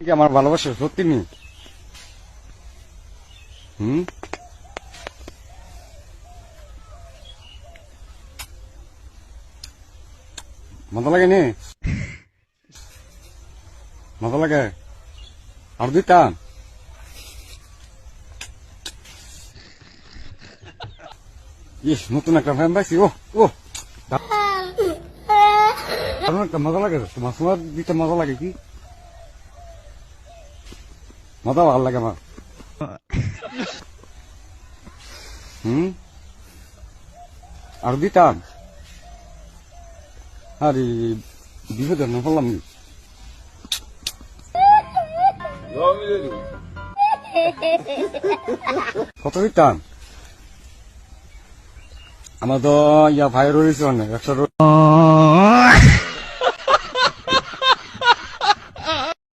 কি আমার ভালোবাসা সত্যি নেই? হুম, মজা লাগে নি? মজা লাগে? আর দিতাম। ইস, নতুন একটা ফ্যান পাইছি। ও ও দারুণ একটা মজা লাগে। তোমার সময় দিতে মজা লাগে কি? মজা ভালো লাগে আমার। হুম, আর দিতাম। আরে বিপদে না বললাম নি। কত দিতাম? আমার তো ইয়া ভাই রয়েছে অনেক, 100